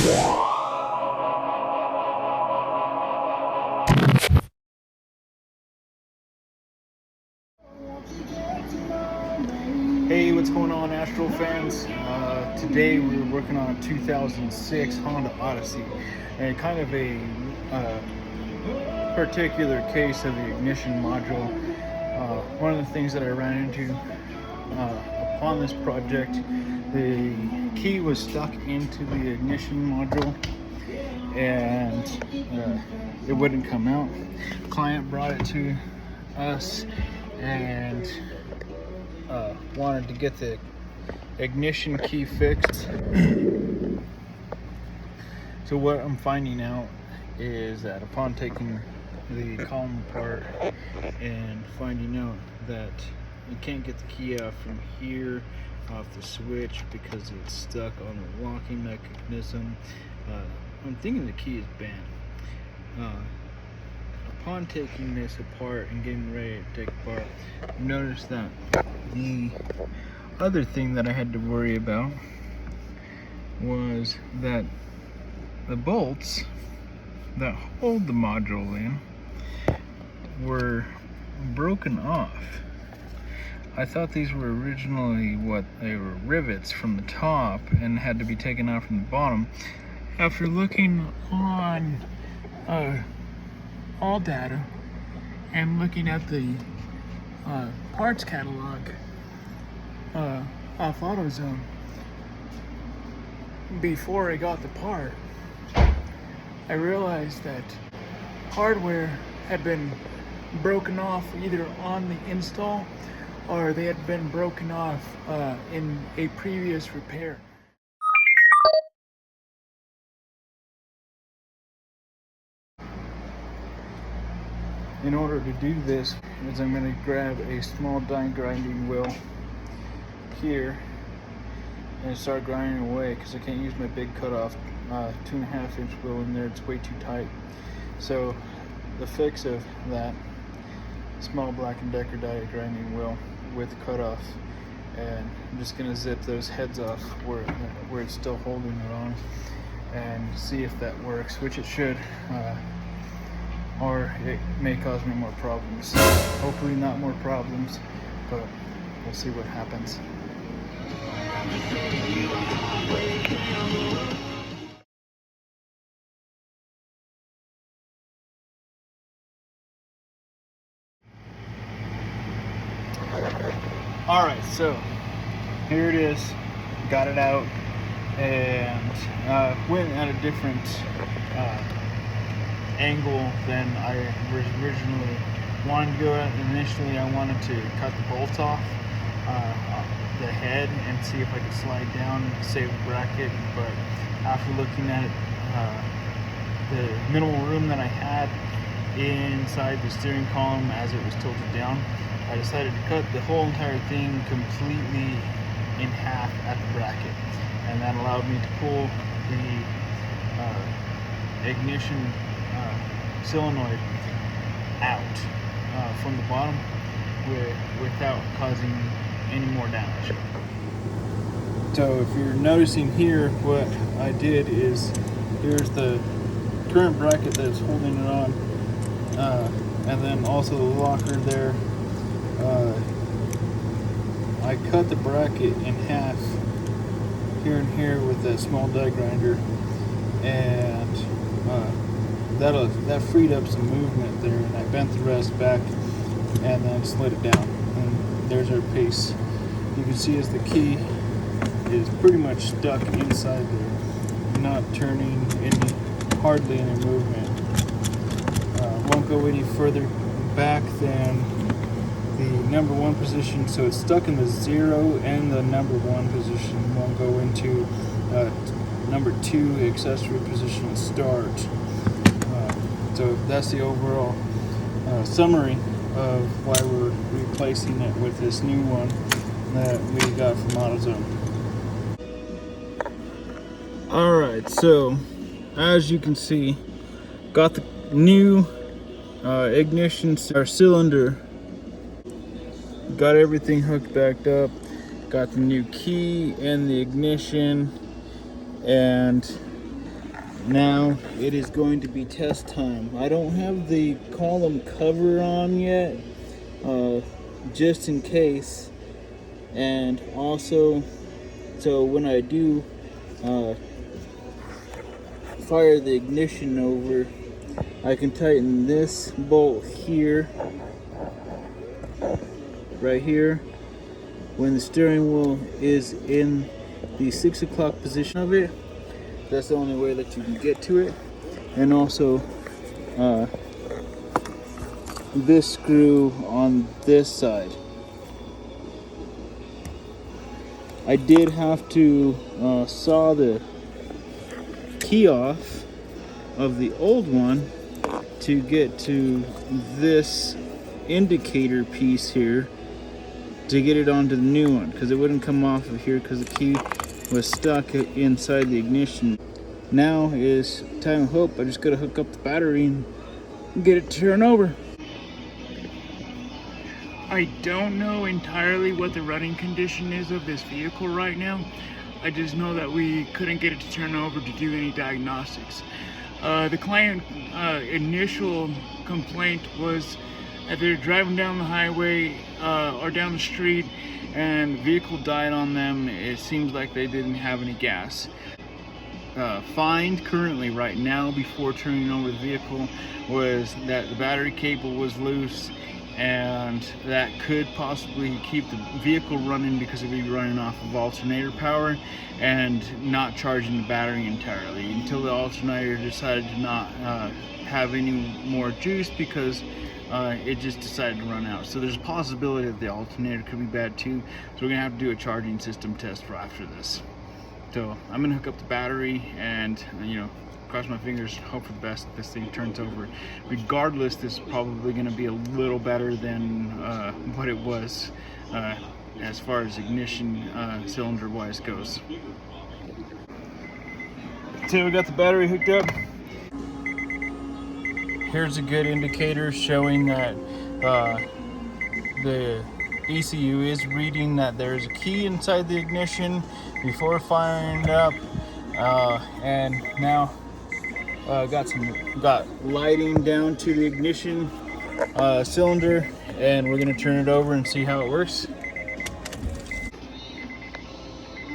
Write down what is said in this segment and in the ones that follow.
Hey, what's going on, ASTRL fans? Today we're working on a 2006 Honda Odyssey, and kind of a particular case of the ignition module. One of the things that I ran into upon this project, the key was stuck into the ignition module and it wouldn't come out. The client brought it to us and wanted to get the ignition key fixed. So what I'm finding out is that upon taking the column apart and finding out that you can't get the key out from here off the switch because it's stuck on the locking mechanism, I'm thinking the key is bent. Upon taking this apart and getting ready to take apart, I noticed that the other thing that I had to worry about was that the bolts that hold the module in were broken off. I thought these were originally they were rivets from the top and had to be taken out from the bottom. After looking on all data and looking at the parts catalog off AutoZone before I got the part, I realized that hardware had been broken off either on the install or they had been broken off in a previous repair. In order to do this, is I'm going to grab a small die grinding wheel here and start grinding away because I can't use my big cutoff 2.5 inch wheel in there. It's way too tight. So the fix of that, small Black & Decker die grinding wheel with cutoff, and I'm just going to zip those heads off where it's still holding it on and see if that works, which it should. Or it may cause me more problems. Hopefully not more problems, but we'll see what happens. Alright, so here it is. Got it out and went at a different angle than I originally wanted to go at. Initially, I wanted to cut the bolts off the head and see if I could slide down and save the bracket, but after looking at the minimal room that I had inside the steering column as it was tilted down, I decided to cut the whole entire thing completely in half at the bracket, and that allowed me to pull the ignition solenoid out from the bottom without causing any more damage. So if you're noticing here, what I did is, here's the current bracket that's holding it on, and then also the locker there. I cut the bracket in half here and here with a small die grinder, and that freed up some movement there, and I bent the rest back and then slid it down, and there's our piece. You can see as the key is pretty much stuck inside there, not turning hardly any movement. Won't go any further back than the number 1 position, so it's stuck in the 0 and the number 1 position. Won't go into number 2 accessory position and start. So that's the overall summary of why we're replacing it with this new one that we got from AutoZone. Alright, so as you can see, got the new ignition cylinder, got everything hooked back up, got the new key and the ignition, and Now it is going to be test time. I don't have the column cover on yet, just in case. And also, so when I do fire the ignition over, I can tighten this bolt here, right here, when the steering wheel is in the 6 o'clock position of it. That's the only way that you can get to it. And also this screw on this side. I did have to saw the key off of the old one to get to this indicator piece here to get it onto the new one, because it wouldn't come off of here because the key was stuck inside the ignition. Now is time of hope. I just gotta hook up the battery and get it to turn over. I don't know entirely what the running condition is of this vehicle right now. I just know that we couldn't get it to turn over to do any diagnostics. The client initial complaint was that they're driving down the highway or down the street and the vehicle died on them. It seems like they didn't have any gas. Find currently right now before turning over the vehicle was that the battery cable was loose, and that could possibly keep the vehicle running because it would be running off of alternator power and not charging the battery entirely until the alternator decided to not have any more juice because it just decided to run out. So there's a possibility that the alternator could be bad too, so we're gonna have to do a charging system test for after this. So I'm gonna hook up the battery and, cross my fingers, hope for the best that this thing turns over. Regardless, this is probably gonna be a little better than what it was as far as ignition cylinder wise goes. So we got the battery hooked up. Here's a good indicator showing that the ECU is reading that there's a key inside the ignition before firing it up, and now got lighting down to the ignition cylinder, and we're gonna turn it over and see how it works.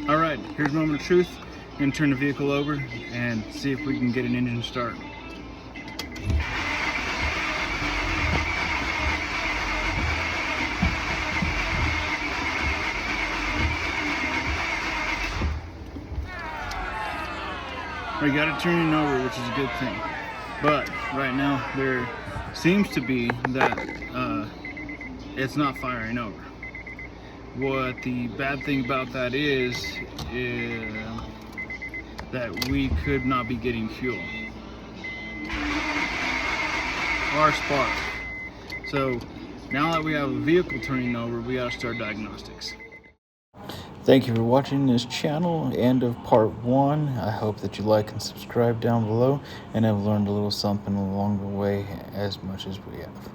All right, here's moment of truth. I'm gonna turn the vehicle over and see if we can get an engine start. We got it turning over, which is a good thing. But right now, there seems to be that it's not firing over. What the bad thing about that is that we could not be getting fuel or spark. So now that we have a vehicle turning over, we gotta start diagnostics. Thank you for watching this channel, end of part 1. I hope that you like and subscribe down below and have learned a little something along the way as much as we have.